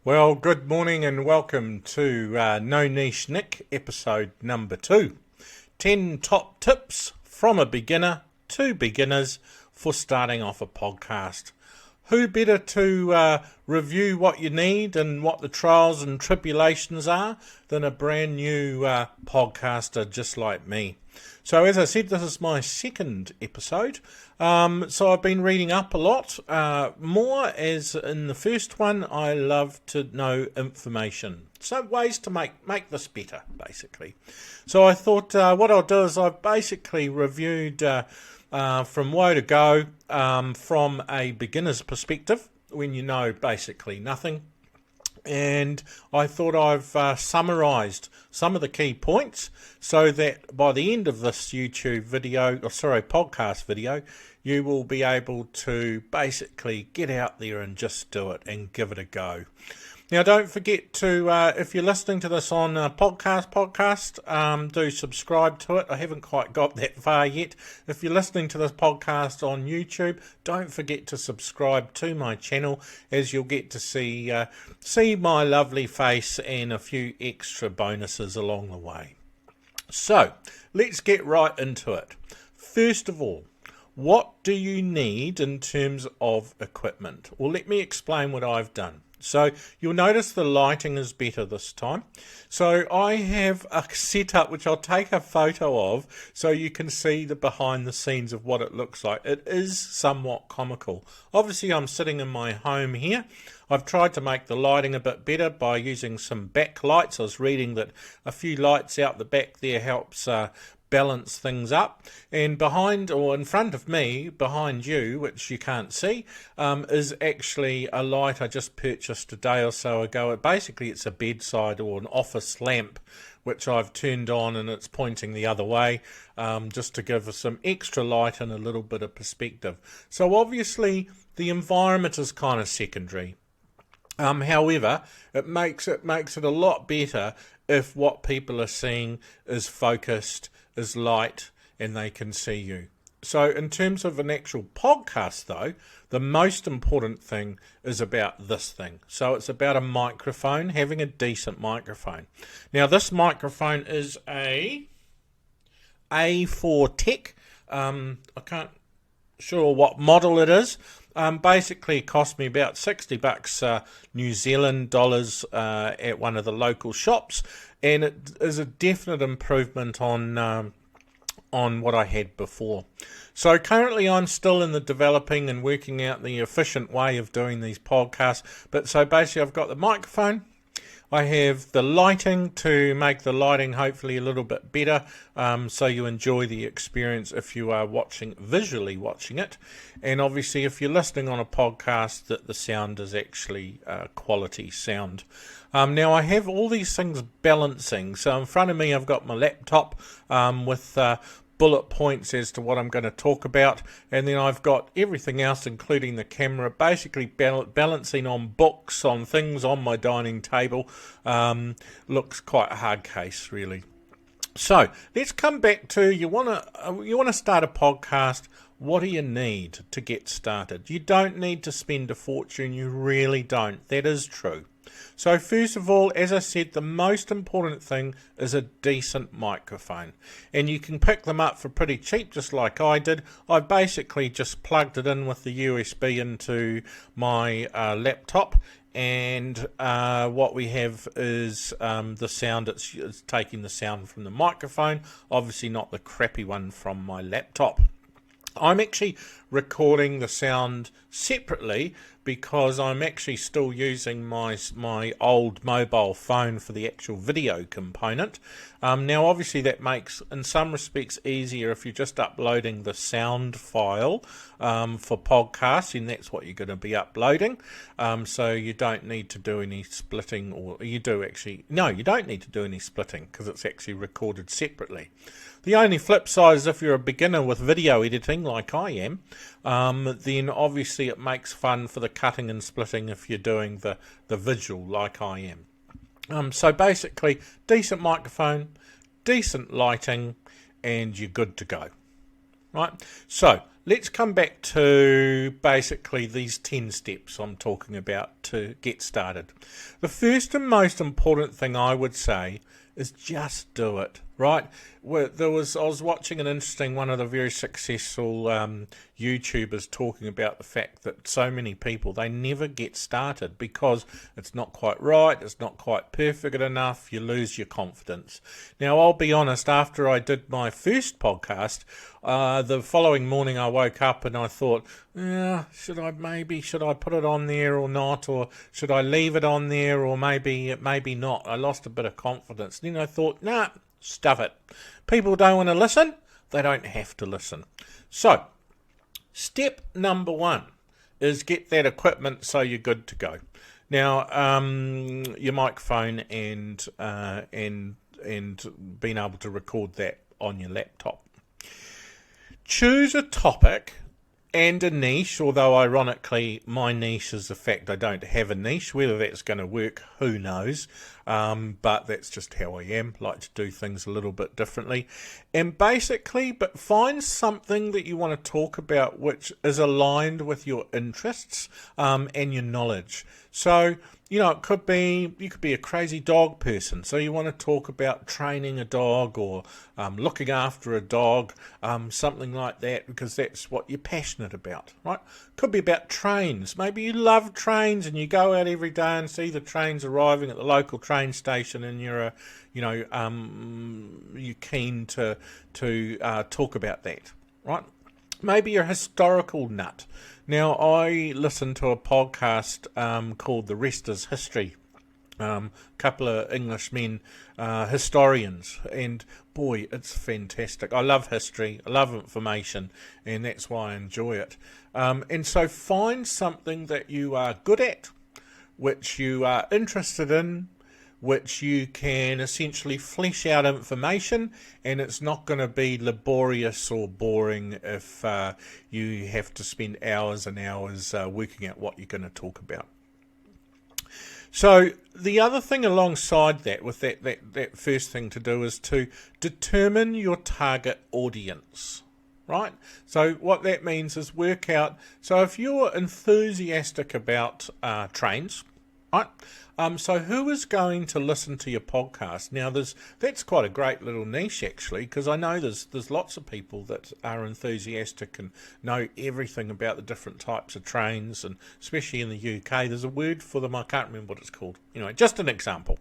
Well, good morning and welcome to NoNicheNick, episode number 2. 10 top tips from a beginner to beginners for starting off a podcast. Who better to review what you need and what the trials and tribulations are than a brand new podcaster just like me. So as I said, this is my second episode. So I've been reading up a lot more, as in the first one I love to know information. So ways to make this better, basically. So I thought what I'll do is I've basically reviewed from woe to go from a beginner's perspective, when you know basically nothing. And I thought I've summarised some of the key points so that by the end of this podcast video, you will be able to basically get out there and just do it and give it a go. Now, don't forget to, if you're listening to this on a podcast, do subscribe to it. I haven't quite got that far yet. If you're listening to this podcast on YouTube, don't forget to subscribe to my channel, as you'll get to see my lovely face and a few extra bonuses along the way. So, let's get right into it. First of all, what do you need in terms of equipment? Well, let me explain what I've done. So you'll notice the lighting is better this time. So I have a setup which I'll take a photo of so you can see the behind the scenes of what it looks like. It is somewhat comical. Obviously I'm sitting in my home here. I've tried to make the lighting a bit better by using some backlights. I was reading that a few lights out the back there helps balance things up, and behind or in front of me, behind you, which you can't see, is actually a light I just purchased a day or so ago. Basically it's a bedside or an office lamp which I've turned on, and it's pointing the other way, just to give us some extra light and a little bit of perspective. So obviously the environment is kind of secondary. However, it makes it a lot better if what people are seeing is focused, is light, and they can see you. So in terms of an actual podcast though, the most important thing is about this thing. So it's about a microphone, having a decent microphone. Now this microphone is a A4 Tech. I can't sure what model it is. Basically it cost me about $60 New Zealand dollars at one of the local shops, and it is a definite improvement on what I had before. So currently I'm still in the developing and working out the efficient way of doing these podcasts. But so basically I've got the microphone, I have the lighting to make the lighting hopefully a little bit better, so you enjoy the experience if you are visually watching it. And obviously if you're listening on a podcast, that the sound is actually quality sound. Now I have all these things balancing. So in front of me I've got my laptop with bullet points as to what I'm going to talk about, and then I've got everything else including the camera basically balancing on books, on things on my dining table. Looks quite a hard case really. So let's come back to you want to start a podcast. What do you need to get started? You don't need to spend a fortune, you really don't. That is true. So first of all, as I said, the most important thing is a decent microphone. And you can pick them up for pretty cheap, just like I did. I basically just plugged it in with the USB into my laptop. And what we have is the sound. It's taking the sound from the microphone, obviously not the crappy one from my laptop. I'm actually recording the sound separately because I'm actually still using my old mobile phone for the actual video component. Now obviously that makes in some respects easier if you're just uploading the sound file for podcasting. That's what you're going to be uploading, so you don't need to do any splitting, or you do actually, no, you don't need to do any splitting because it's actually recorded separately. The only flip side is if you're a beginner with video editing like I am, then obviously it makes fun for the cutting and splitting if you're doing the visual like I am. So basically, decent microphone, decent lighting, and you're good to go. Right? So let's come back to basically these 10 steps I'm talking about to get started. The first and most important thing I would say is just do it, right? I was watching an interesting one of the very successful YouTubers talking about the fact that so many people, they never get started because it's not quite right, it's not quite perfect enough, you lose your confidence. Now, I'll be honest, after I did my first podcast, the following morning I woke up and I thought, should I put it on there or not, or should I leave it on there, or maybe not. I lost a bit of confidence. Then I thought, nah, stuff it. People don't want to listen, they don't have to listen. So, step number 1 is get that equipment so you're good to go. Now, your microphone and being able to record that on your laptop. Choose a topic and a niche, although ironically my niche is the fact I don't have a niche. Whether that's going to work, who knows, but that's just how I am. Like to do things a little bit differently, and basically, but find something that you want to talk about which is aligned with your interests and your knowledge. So, you know, you could be a crazy dog person, so you want to talk about training a dog or looking after a dog, something like that, because that's what you're passionate about, right? Could be about trains. Maybe you love trains and you go out every day and see the trains arriving at the local train station, and you're keen to talk about that, right? Maybe you're a historical nut. Now, I listened to a podcast called The Rest is History. Couple of Englishmen, historians, and boy, it's fantastic. I love history, I love information, and that's why I enjoy it. And so find something that you are good at, which you are interested in, which you can essentially flesh out information, and it's not going to be laborious or boring if you have to spend hours and hours working out what you're going to talk about. So the other thing alongside that, with that first thing to do, is to determine your target audience, right? So what that means is work out, so if you're enthusiastic about trains, right? So who is going to listen to your podcast? Now, that's quite a great little niche, actually, because I know there's lots of people that are enthusiastic and know everything about the different types of trains, and especially in the UK, there's a word for them, I can't remember what it's called. Anyway, just an example.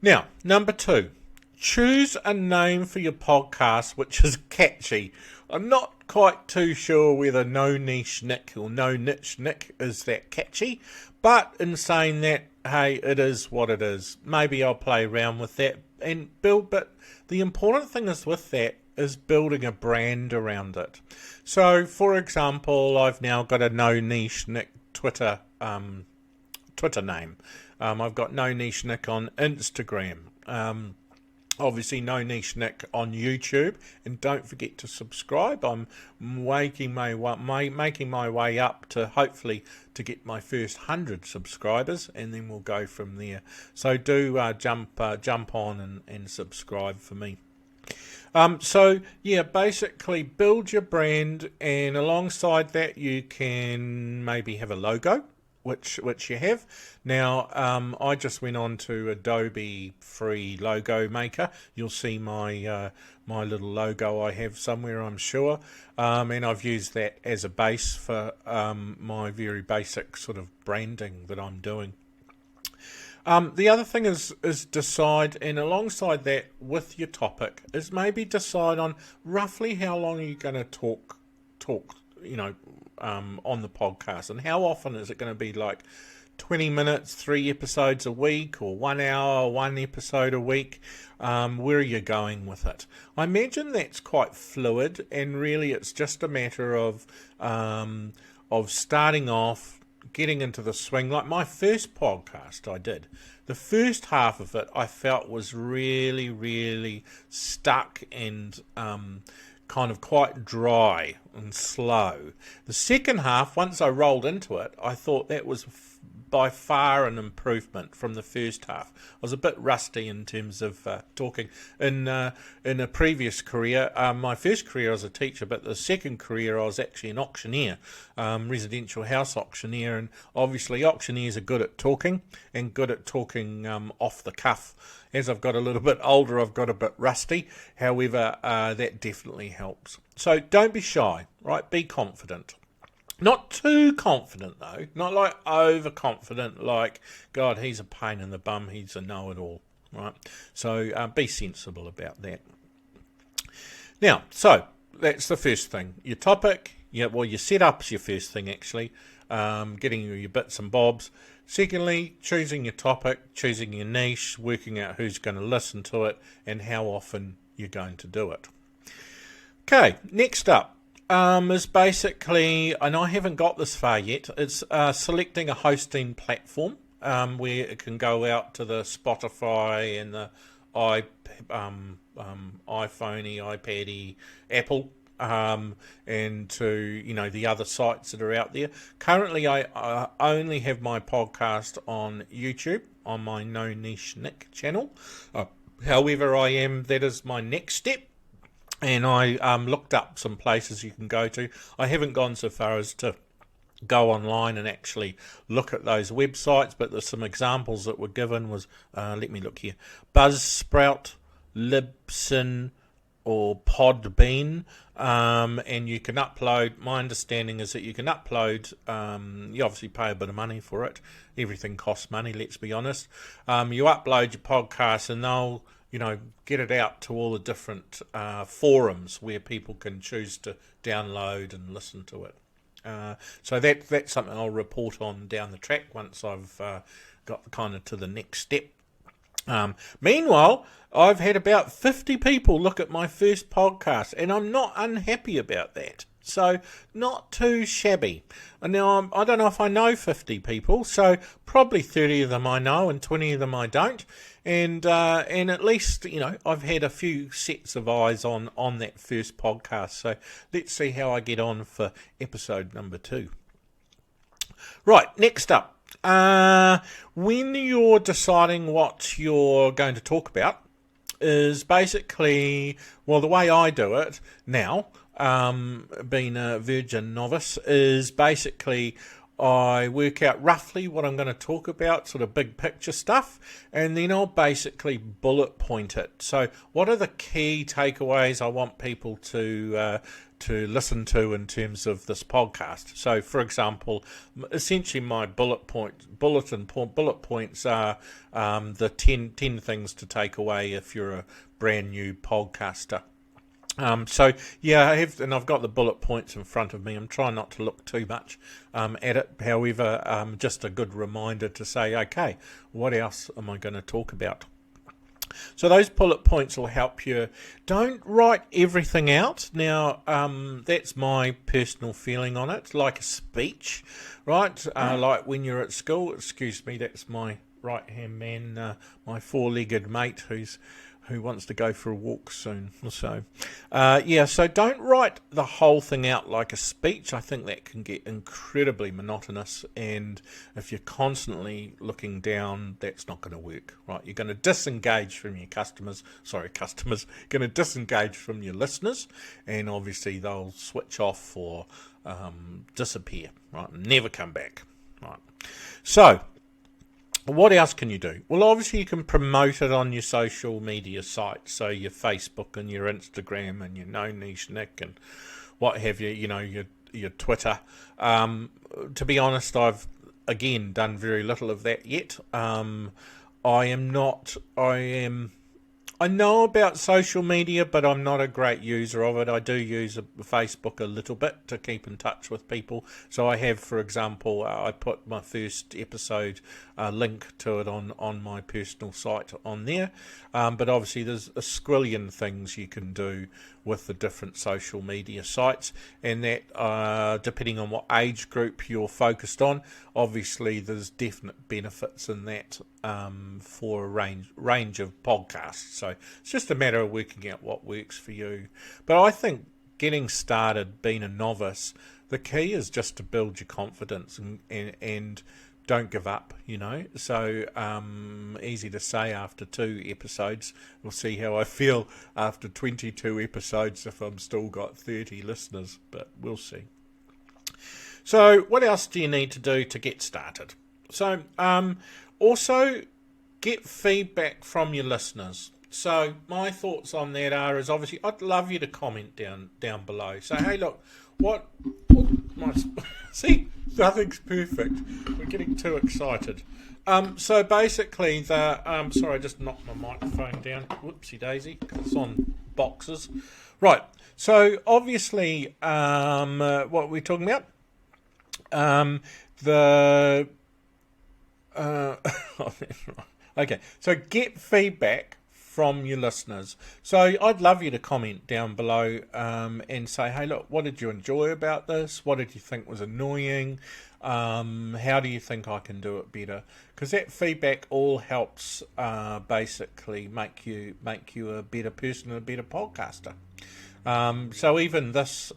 Now, number 2, choose a name for your podcast which is catchy. I'm not quite too sure whether NoNicheNick or NoNicheNick is that catchy, but in saying that, hey, it is what it is. Maybe I'll play around with that and build, but the important thing is with that is building a brand around it. So, for example, I've now got a NoNicheNick Twitter name. I've got NoNicheNick on Instagram. Obviously, NoNicheNick on YouTube, and don't forget to subscribe. I'm making my way up to hopefully to get my first 100 subscribers, and then we'll go from there. So do jump on and subscribe for me. So yeah, basically build your brand, and alongside that you can maybe have a logo, which you have. Now, I just went on to Adobe free logo maker. You'll see my my little logo I have somewhere, I'm sure, and I've used that as a base for my very basic sort of branding that I'm doing. The other thing is decide, and alongside that with your topic, is maybe decide on roughly how long are you going to talk, on the podcast, and how often is it going to be, like 20 minutes, 3 episodes a week, or 1 hour, 1 episode a week? Where are you going with it? I imagine that's quite fluid, and really it's just a matter of starting off, getting into the swing. Like my first podcast I did, the first half of it I felt was really, really stuck and kind of quite dry and slow. The second half, once I rolled into it, I thought that was by far an improvement from the first half. I was a bit rusty in terms of talking. In a previous career, my first career I was a teacher, but the second career I was actually an auctioneer, residential house auctioneer, and obviously auctioneers are good at talking and good at talking off the cuff. As I've got a little bit older, I've got a bit rusty. However, that definitely helps. So don't be shy, right? Be confident. Not too confident, though. Not like overconfident, like, God, he's a pain in the bum, he's a know-it-all, right? So be sensible about that. Now, so that's the first thing. Your topic, your setup's your first thing, actually. Getting your bits and bobs. Secondly, choosing your topic, choosing your niche, working out who's going to listen to it, and how often you're going to do it. Okay, next up is basically, and I haven't got this far yet, it's selecting a hosting platform where it can go out to the Spotify and the iPhone, iPad, Apple, and to the other sites that are out there. Currently, I only have my podcast on YouTube on my NoNicheNick channel. However, that is my next step, and I looked up some places you can go to. I haven't gone so far as to go online and actually look at those websites, but there's some examples that were given. Was let me look here: Buzzsprout, Libsyn, or Podbean, and you can upload. My understanding is that you can upload. You obviously pay a bit of money for it. Everything costs money. Let's be honest. You upload your podcast, and they'll get it out to all the different forums where people can choose to download and listen to it. So that's something I'll report on down the track once I've got kind of to the next step. Meanwhile, I've had about 50 people look at my first podcast, and I'm not unhappy about that. So, not too shabby. And now, I don't know if I know 50 people, so probably 30 of them I know and 20 of them I don't. And at least, I've had a few sets of eyes on that first podcast. So, let's see how I get on for episode number 2. Right, next up. When you're deciding what you're going to talk about is basically, the way I do it now, being a virgin novice, is basically I work out roughly what I'm going to talk about, sort of big picture stuff, and then I'll basically bullet point it. So what are the key takeaways I want people to listen to in terms of this podcast? So, for example, essentially my bullet points are the 10 things to take away if you're a brand new podcaster. I've got the bullet points in front of me. I'm trying not to look too much at it. However, just a good reminder to say, okay, what else am I going to talk about? So those bullet points will help you. Don't write everything out. Now, that's my personal feeling on it, like a speech, right? Like when you're at school. Excuse me, that's my right-hand man, my four-legged mate who wants to go for a walk soon. So, so don't write the whole thing out like a speech. I think that can get incredibly monotonous, and if you're constantly looking down, that's not going to work, right? You're going to disengage from your going to disengage from your listeners, and obviously they'll switch off or disappear, right? Never come back, right? So, what else can you do? Well, obviously you can promote it on your social media sites, so your Facebook and your Instagram and your NoNicheNick and what have you, your Twitter. To be honest, I've, again, done very little of that yet. I know about social media, but I'm not a great user of it. I do use Facebook a little bit to keep in touch with people. So I have, for example, I put my first episode link to it on my personal site on there. But obviously there's a squillion things you can do with the different social media sites, and that depending on what age group you're focused on, obviously there's definite benefits in that for a range of podcasts. So it's just a matter of working out what works for you. But I think getting started, being a novice, the key is just to build your confidence and don't give up, So easy to say after 2 episodes. We'll see how I feel after 22 episodes if I'm still got 30 listeners, but we'll see. So what else do you need to do to get started? So also get feedback from your listeners. So my thoughts on that is obviously I'd love you to comment down below. So hey, look, what see, nothing's perfect. We're getting too excited. So basically, sorry, I just knocked my microphone down. Whoopsie daisy, it's on boxes. Right. So obviously, what we're talking about, okay. So get feedback from your listeners. So I'd love you to comment down below and say, hey, look, what did you enjoy about this? What did you think was annoying? How do you think I can do it better? Because that feedback all helps basically make you a better person and a better podcaster. So even this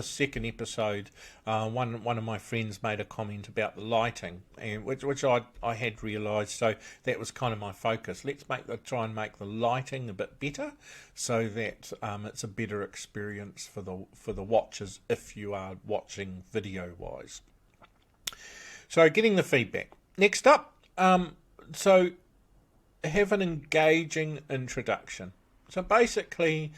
second episode, one of my friends made a comment about the lighting, and which I had realised. So that was kind of my focus. Let's try and make the lighting a bit better, so that it's a better experience for the watchers if you are watching video wise. So getting the feedback. Next up, so have an engaging introduction. So basically,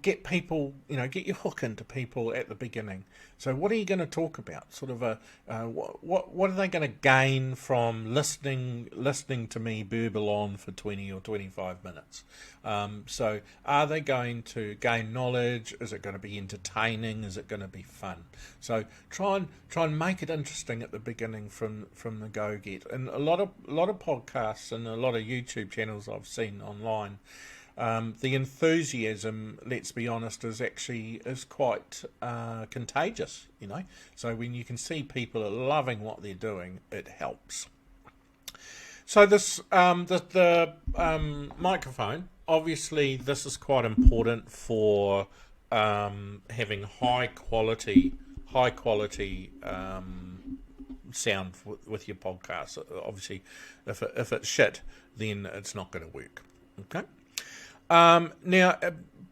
get people, get your hook into people at the beginning. So what are you going to talk about? Sort of what are they going to gain from listening to me burble on for 20 or 25 minutes? So are they going to gain knowledge? Is it going to be entertaining? Is it going to be fun? So try and make it interesting at the beginning from the go-get. And a lot of podcasts and a lot of YouTube channels I've seen online, the enthusiasm, let's be honest, is quite contagious, So when you can see people are loving what they're doing, it helps. So this the microphone, obviously this is quite important for having high quality sound with your podcast. Obviously, if it's shit, then it's not going to work. Okay. Now,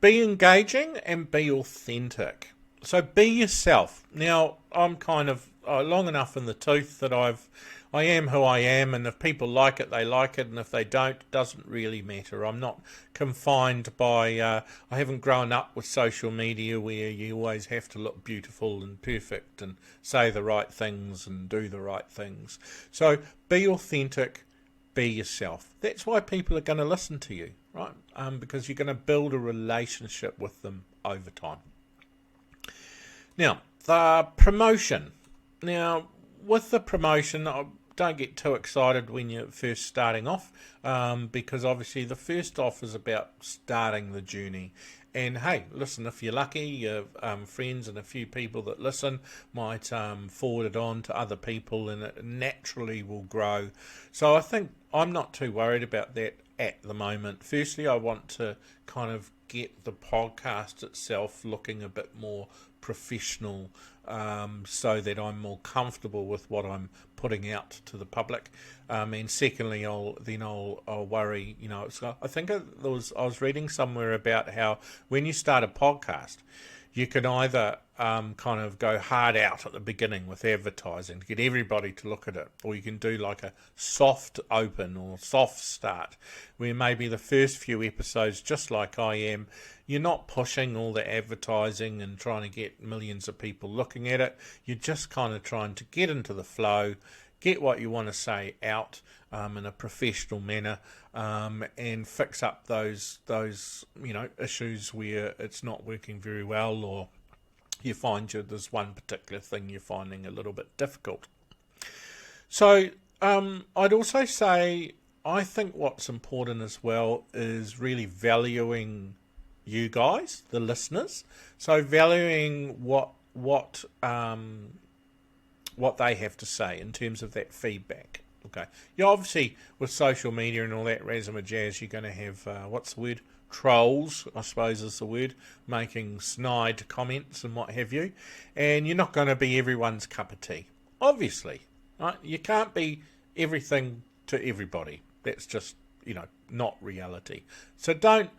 be engaging and be authentic. So be yourself. Now, I'm kind of long enough in the tooth that I am who I am, and if people like it, they like it, and if they don't, it doesn't really matter. I'm not confined by, I haven't grown up with social media where you always have to look beautiful and perfect and say the right things and do the right things. So be authentic, be yourself. That's why people are going to listen to you, right? Because you're going to build a relationship with them over time. Now, the promotion. Now, with the promotion, don't get too excited when you're first starting off, because obviously the first off is about starting the journey. And hey, listen, if you're lucky, your friends and a few people that listen might forward it on to other people, and it naturally will grow. So I think I'm not too worried about that at the moment. Firstly, I want to kind of get the podcast itself looking a bit more professional, so that I'm more comfortable with what I'm putting out to the public. And secondly, I'll worry. I think I was reading somewhere about how when you start a podcast, you can either kind of go hard out at the beginning with advertising to get everybody to look at it, or you can do like a soft open or soft start, where maybe the first few episodes, just like I am, you're not pushing all the advertising and trying to get millions of people looking at it. You're just kind of trying to get into the flow, get what you want to say out in a professional manner, and fix up those issues where it's not working very well, or you find there's one particular thing you're finding a little bit difficult. So I'd also say, I think what's important as well is really valuing you guys, the listeners. So valuing what they have to say in terms of that feedback. Okay, you obviously with social media and all that razzma jazz, you're going to have what's the word? Trolls, I suppose is the word, making snide comments and what have you, and you're not going to be everyone's cup of tea, obviously. right? You can't be everything to everybody. That's just, not reality. So don't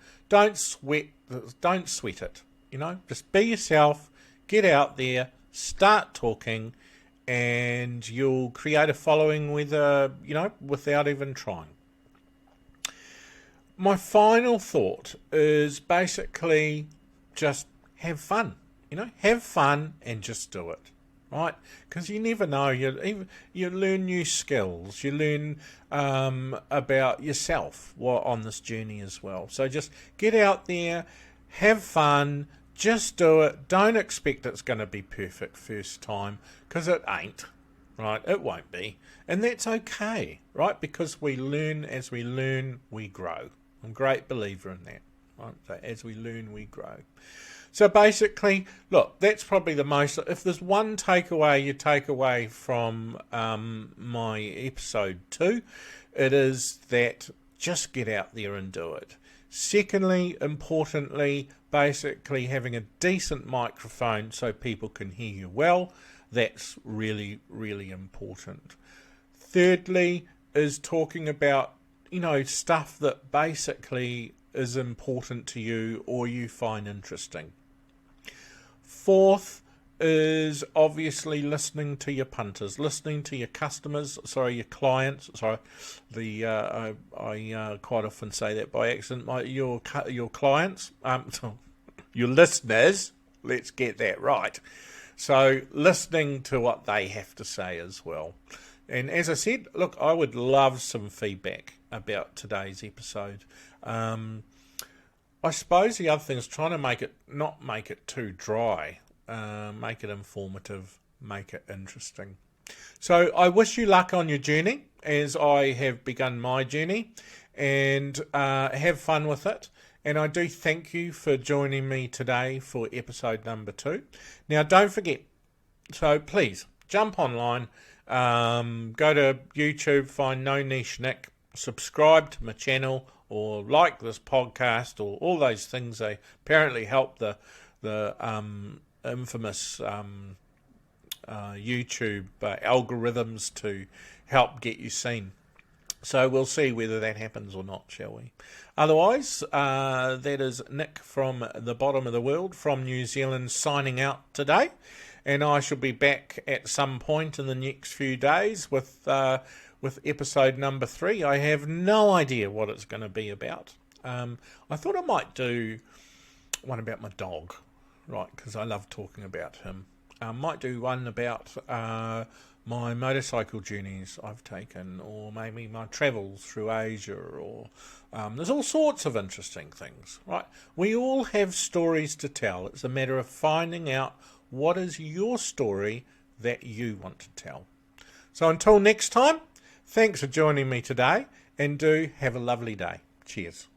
sweat it. Just be yourself. Get out there. Start talking, and you'll create a following without even trying. My final thought is basically just have fun. Have fun and just do it, right? Because you never know. You learn new skills. You learn about yourself on this journey as well. So just get out there, have fun, just do it. Don't expect it's going to be perfect first time, because it ain't, right? It won't be. And that's okay, right? Because we learn. As we learn, we grow. I'm a great believer in that, right? So as we learn, we grow. So basically, look, that's probably the most. If there's one takeaway you take away from my episode 2, it is that just get out there and do it. Secondly, importantly, basically having a decent microphone so people can hear you well. That's really, really important. Thirdly, is talking about, stuff that basically is important to you or you find interesting. Fourth is obviously listening to your punters, listening to your your clients. I quite often say that by accident. Your clients, your listeners. Let's get that right. So listening to what they have to say as well. And as I said, look, I would love some feedback about today's episode. I suppose the other thing is trying to not make it too dry, make it informative, make it interesting. So I wish you luck on your journey, as I have begun my journey, and have fun with it. And I do thank you for joining me today for episode number 2. Now, don't forget, so please jump online, go to YouTube, find NoNicheNick, subscribe to my channel, or like this podcast, or all those things. They apparently help the infamous YouTube algorithms to help get you seen. So we'll see whether that happens or not, shall we? Otherwise, that is Nick from the bottom of the world, from New Zealand, signing out today. And I shall be back at some point in the next few days with episode number 3. I have no idea what it's going to be about. I thought I might do one about my dog, right, because I love talking about him. I might do one about my motorcycle journeys I've taken, or maybe my travels through Asia, or there's all sorts of interesting things, right? We all have stories to tell. It's a matter of finding out what is your story that you want to tell. So until next time, thanks for joining me today, and do have a lovely day. Cheers.